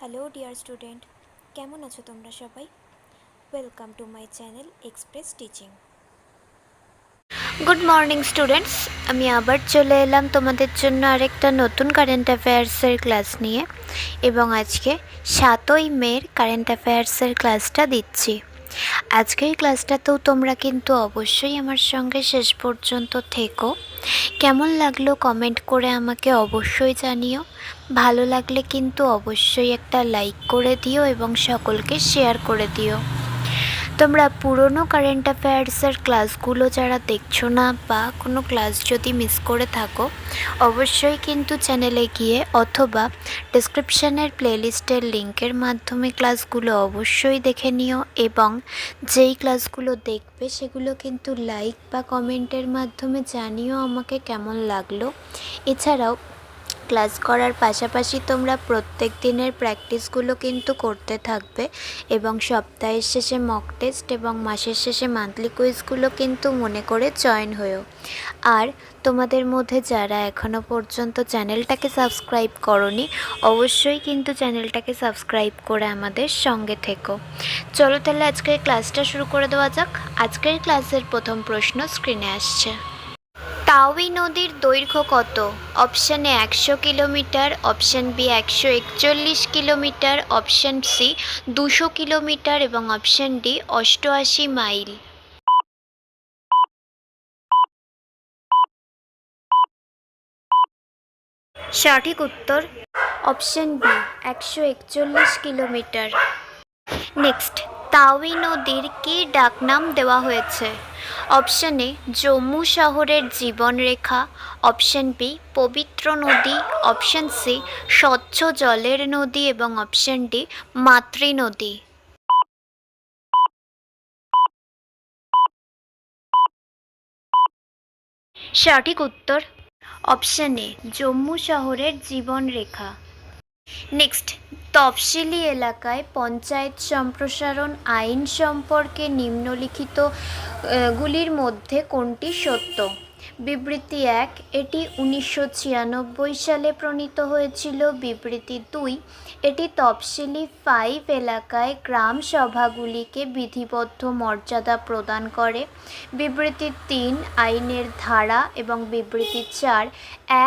Hello dear student, কেমন আছো তোমরা সবাই? Welcome to my channel express teaching. Good morning students, আমি আবার চলে এলাম তোমাদের জন্য আরেকটা নতুন কারেন্ট অ্যাফেয়ার্সের ক্লাস নিয়ে এবং আজকে 7ই মের কারেন্ট অ্যাফেয়ার্সের ক্লাসটা দিচ্ছি। আজকের ক্লাসটাতেও তোমরা কিন্তু অবশ্যই আমার সঙ্গে শেষ পর্যন্ত থেকো। কেমন লাগলো কমেন্ট করে আমাকে অবশ্যই জানিও। ভালো লাগলে কিন্তু অবশ্যই একটা লাইক করে দিও এবং সকলকে শেয়ার করে দিও। তোমরা পুরনো কারেন্ট অ্যাফেয়ার্সের ক্লাসগুলো যারা দেখছো না বা কোনো ক্লাস যদি মিস করে থাকো, অবশ্যই কিন্তু চ্যানেলে গিয়ে অথবা ডেসক্রিপশানের প্লেলিস্টের লিঙ্কের মাধ্যমে ক্লাসগুলো অবশ্যই দেখে নিও এবং যেই ক্লাসগুলো দেখবে সেগুলো কিন্তু লাইক বা কমেন্টের মাধ্যমে জানিও আমাকে কেমন লাগলো। এছাড়াও ক্লাস করার পাশাপাশি তোমরা প্রত্যেক দিনের প্র্যাকটিসগুলো কিন্তু করতে থাকবে এবং সপ্তাহের শেষে মক টেস্ট এবং মাসের শেষে মান্থলি কুইজগুলো কিন্তু মনে করে জয়েন হয়েও। আর তোমাদের মধ্যে যারা এখনও পর্যন্ত চ্যানেলটাকে সাবস্ক্রাইব করোনি, অবশ্যই কিন্তু চ্যানেলটাকে সাবস্ক্রাইব করে আমাদের সঙ্গে থেকো। চলো তাহলে আজকের ক্লাসটা শুরু করে দেওয়া যাক। আজকের ক্লাসের প্রথম প্রশ্ন স্ক্রিনে আসছে। টাউই নদীর দৈর্ঘ্য কত? Option A 100 kilometre, option B 141 kilometre, option C 200 kilometre এবং অপশান ডি 88 মাইল। সঠিক উত্তর option B 141 kilometre. Next, Tawi নদীর কী ডাকনাম দেওয়া হয়েছে? অপশান এ জম্মু শহরের জীবনরেখা, অপশান বি পবিত্র নদী, অপশান সি স্বচ্ছ জলের নদী এবং অপশান ডি মাতৃ নদী। সঠিক উত্তর অপশান এ জম্মু শহরের জীবনরেখা। নেক্সট, তফসিলি এলাকায় পঞ্চায়েত সম্প্রসারণ আইন সম্পর্কে নিম্নলিখিত গুলির মধ্যে কোনটি সত্য? বিবৃতি 1, এটি 1996 সালে প্রণীত হয়েছিল। বিবৃতি 2, এটি তফসিলি 5 এলাকায় গ্রাম সভাগুলিকে বিধিবদ্ধ মর্যাদা প্রদান করে। বিবৃতি 3, আইনের ধারা এবং বিবৃতি 4,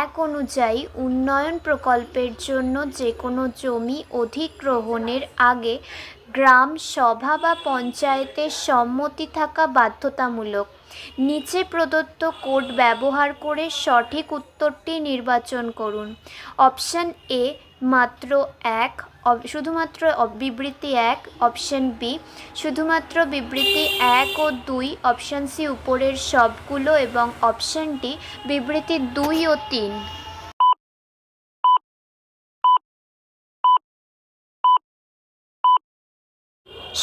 1 অনুযায়ী উন্নয়ন প্রকল্পের জন্য যে কোনো জমি অধিগ্রহণের আগে গ্রাম সভা বা পঞ্চায়েতের সম্মতি থাকা বাধ্যতামূলক। নিচে প্রদত্ত কোড ব্যবহার করে সঠিক উত্তরটি নির্বাচন করুন। অপশান এ মাত্র 1, শুধুমাত্র বিবৃতি 1, অপশান বি শুধুমাত্র বিবৃতি 1 ও 2, অপশান সি উপরের সবগুলো এবং অপশান ডি বিবৃতি 2 ও 3।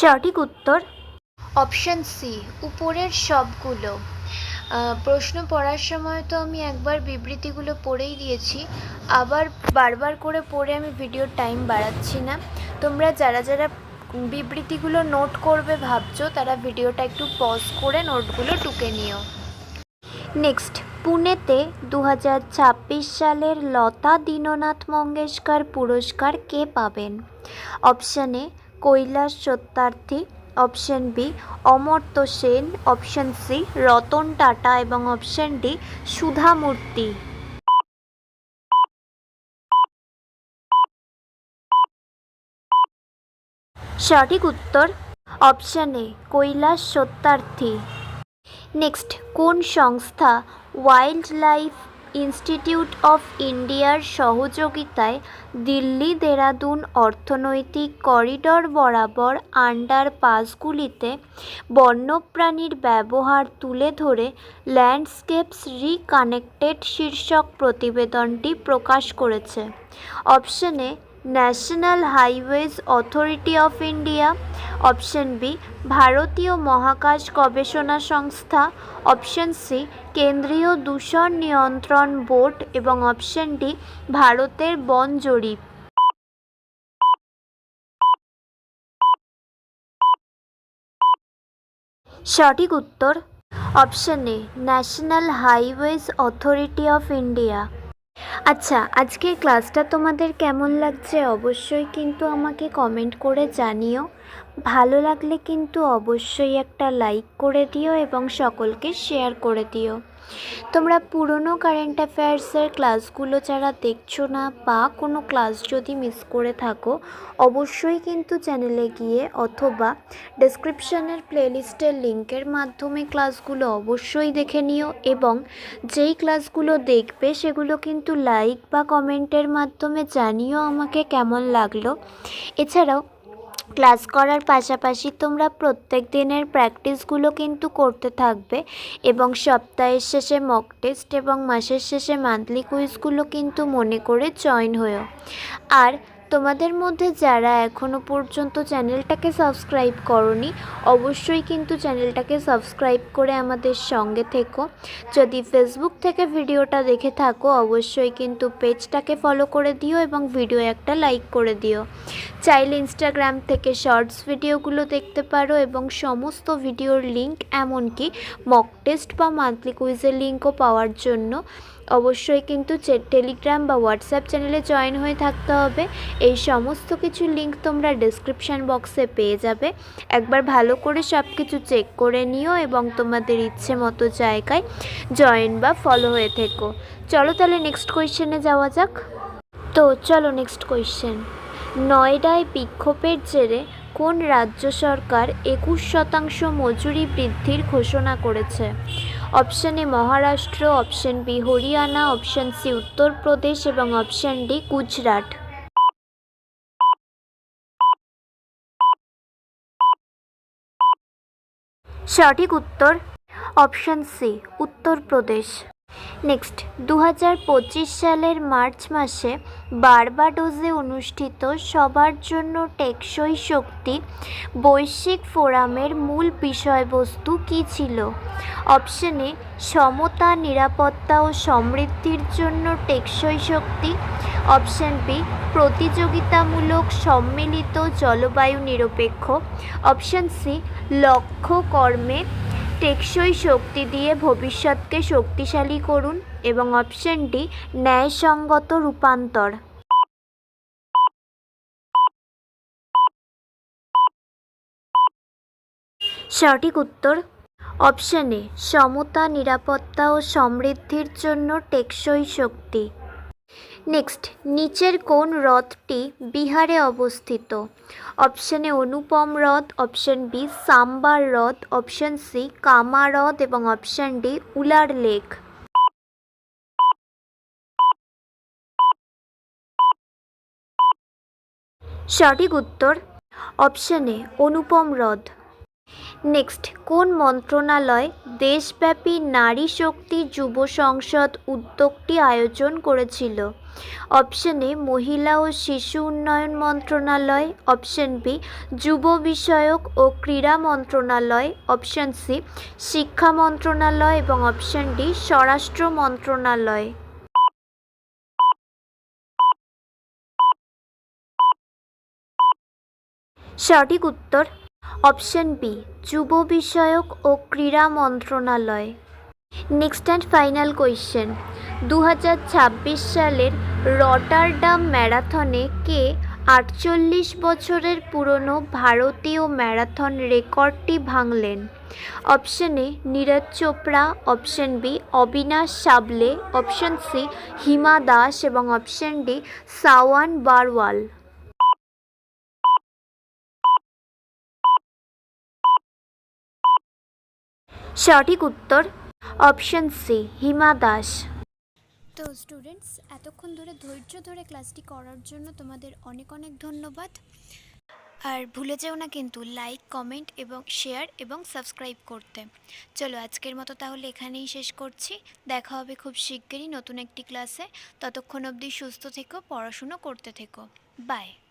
সঠিক উত্তর অপশান সি উপরের সবগুলো। প্রশ্ন পড়ার সময় তো আমি একবার বিবৃতিগুলো পড়েই দিয়েছি, আবার বারবার করে পড়ে আমি ভিডিওর টাইম বাড়াচ্ছি না। তোমরা যারা যারা বিবৃতিগুলো নোট করবে ভাবছো, তারা ভিডিওটা একটু পজ করে নোটগুলো টুকে নিও। নেক্সট, পুনেতে 2026 সালের লতা দীননাথ মঙ্গেশকর পুরস্কার কে পাবেন? Option A Kailash Satyarthi, option B Amartya Sen, option C Ratan Tata এবং অপশান ডি সুধা মূর্তি। সঠিক উত্তর option A Kailash Satyarthi. Next, কোন সংস্থা ওয়াইল্ড লাইফ ইনস্টিটিউট অফ ইন্ডিয়ার সহযোগিতায় দিল্লি দেরাদুন অর্থনৈতিক করিডর বরাবর আন্ডারপাসগুলিতে বন্যপ্রাণীর ব্যবহার তুলে ধরে ল্যান্ডস্কেপস রিকানেক্টেড শীর্ষক প্রতিবেদনটি প্রকাশ করেছে? Option A National Highways Authority of India, option B ভারতীয় মহাকাশ গবেষণা সংস্থা, অপশান সি কেন্দ্রীয় দূষণ নিয়ন্ত্রণ বোর্ড এবং অপশান ডি ভারতের বন জরিপ। সঠিক উত্তর option A National Highways Authority of India. আচ্ছা, আজকের ক্লাসটা তোমাদের কেমন লাগছে অবশ্যই কিন্তু আমাকে কমেন্ট করে জানিও। ভালো লাগলে কিন্তু অবশ্যই একটা লাইক করে দিও এবং সকলকে শেয়ার করে দিও। তোমরা পুরনো কারেন্ট অ্যাফেয়ার্সের ক্লাসগুলো যারা দেখছো না বা কোনো ক্লাস যদি মিস করে থাকো, অবশ্যই কিন্তু চ্যানেলে গিয়ে অথবা ডেসক্রিপশনের প্লেলিস্টের লিঙ্কের মাধ্যমে ক্লাসগুলো অবশ্যই দেখে নিও এবং যেই ক্লাসগুলো দেখবে সেগুলো কিন্তু লাইক বা কমেন্টের মাধ্যমে জানিও আমাকে কেমন লাগলো। এছাড়াও ক্লাস করার পাশাপাশি তোমরা প্রত্যেক দিনের প্র্যাকটিসগুলো কিন্তু করতে থাকবে এবং সপ্তাহের শেষে মক টেস্ট এবং মাসের শেষে মান্থলি কুইজগুলো কিন্তু মনে করে জয়েন হয়েও। আর তোমাদের মধ্যে যারা এখনও পর্যন্ত চ্যানেলটাকে সাবস্ক্রাইব করনি, অবশ্যই কিন্তু চ্যানেলটাকে সাবস্ক্রাইব করে আমাদের সঙ্গে থেকো। যদি ফেসবুক থেকে ভিডিওটা দেখে থাকো অবশ্যই কিন্তু পেজটাকে ফলো করে দিও এবং ভিডিও একটা লাইক করে দিও। চাইলে ইনস্টাগ্রাম থেকে শর্টস ভিডিওগুলো দেখতে পারো এবং সমস্ত ভিডিওর লিঙ্ক এমনকি মক টেস্ট বা মান্থলি কুইজের লিঙ্কও পাওয়ার জন্য অবশ্যই কিন্তু টেলিগ্রাম বা হোয়াটসঅ্যাপ চ্যানেলে জয়েন হয়ে থাকতে হবে। এই সমস্ত কিছু লিঙ্ক তোমরা ডেসক্রিপশান বক্সে পেয়ে যাবে। একবার ভালো করে সব কিছু চেক করে নিও এবং তোমাদের ইচ্ছে মতো জায়গায় জয়েন বা ফলো হয়ে থেকো। চলো তাহলে নেক্সট কোয়েশ্চেনে যাওয়া যাক। তো চলো নেক্সট কোয়েশ্চেন। নয়ডায় বিক্ষোভের জেরে কোন রাজ্য সরকার 21% মজুরি বৃদ্ধির ঘোষণা করেছে? Option A Maharashtra, option B Haryana, option C Uttar Pradesh এবং অপশান ডি গুজরাট। সঠিক উত্তর অপশান সি উত্তরপ্রদেশ। নেক্সট 2025 সালের মার্চ মাসে বার্বাডোসে অনুষ্ঠিত সবার জন্য টেকসই শক্তি বৈশ্বিক ফোরামের মূল বিষয়বস্তু কী ছিল? অপশন এ সমতা, নিরাপত্তা ও সমৃদ্ধির জন্য টেকসই শক্তি, অপশন বি প্রতিযোগিতামূলক সম্মিলিত জলবায়ু নিরপেক্ষ, অপশন সি লক্ষ্য কর্মে টেকসই শক্তি দিয়ে ভবিষ্যৎকে শক্তিশালী করুন এবং অপশন ডি ন্যায়সঙ্গত রূপান্তর। সঠিক উত্তর অপশন এ সমতা, নিরাপত্তা ও সমৃদ্ধির জন্য টেকসই শক্তি। নেক্সট নিচের কোন হ্রদটি বিহারে অবস্থিত? অপশন এ অনুপম হ্রদ, অপশন বি সাম্বার হ্রদ, অপশন সি কামা হ্রদ এবং অপশন ডি উলার লেক। সঠিক উত্তর অপশন এ অনুপম হ্রদ। নেক্সট কোন মন্ত্রণালয় দেশব্যাপী নারী শক্তি যুব সংসদ উদ্যোগটি আয়োজন করেছিল? অপশন এ মহিলা ও শিশু উন্নয়ন মন্ত্রণালয়, অপশন বি যুব বিষয়ক ও ক্রীড়া মন্ত্রণালয়, অপশন সি শিক্ষা মন্ত্রণালয় এবং অপশন ডি স্বরাষ্ট্র মন্ত্রণালয়। সঠিক উত্তর অপশন বি যুব বিষয়ক ও ক্রীড়া মন্ত্রণালয়। Next and final question. 2026 সালের রটারডাম ম্যারাথনে কে 48 বছরের পুরনো ভারতীয় ম্যারাথন রেকর্ডটি ভাঙলেন? Option A Neeraj Chopra, option B Avinash Sable, option C Hima Das এবং অপশন ডি সাওয়ান বারওয়াল। সঠিক উত্তর অপশন সি হিমা দাস। তো স্টুডেন্টস, এতক্ষণ ধরে ধৈর্য ধরে ক্লাসটি করার জন্য তোমাদের অনেক অনেক ধন্যবাদ। আর ভুলে যেও না কিন্তু লাইক, কমেন্ট এবং শেয়ার এবং সাবস্ক্রাইব করতে। চলো আজকের মতো তাহলে এখানেই শেষ করছি। দেখা হবে খুব শিগগিরই নতুন একটি ক্লাসে। ততক্ষণ অবধি সুস্থ থেকো, পড়াশুনো করতে থেকো। বাই।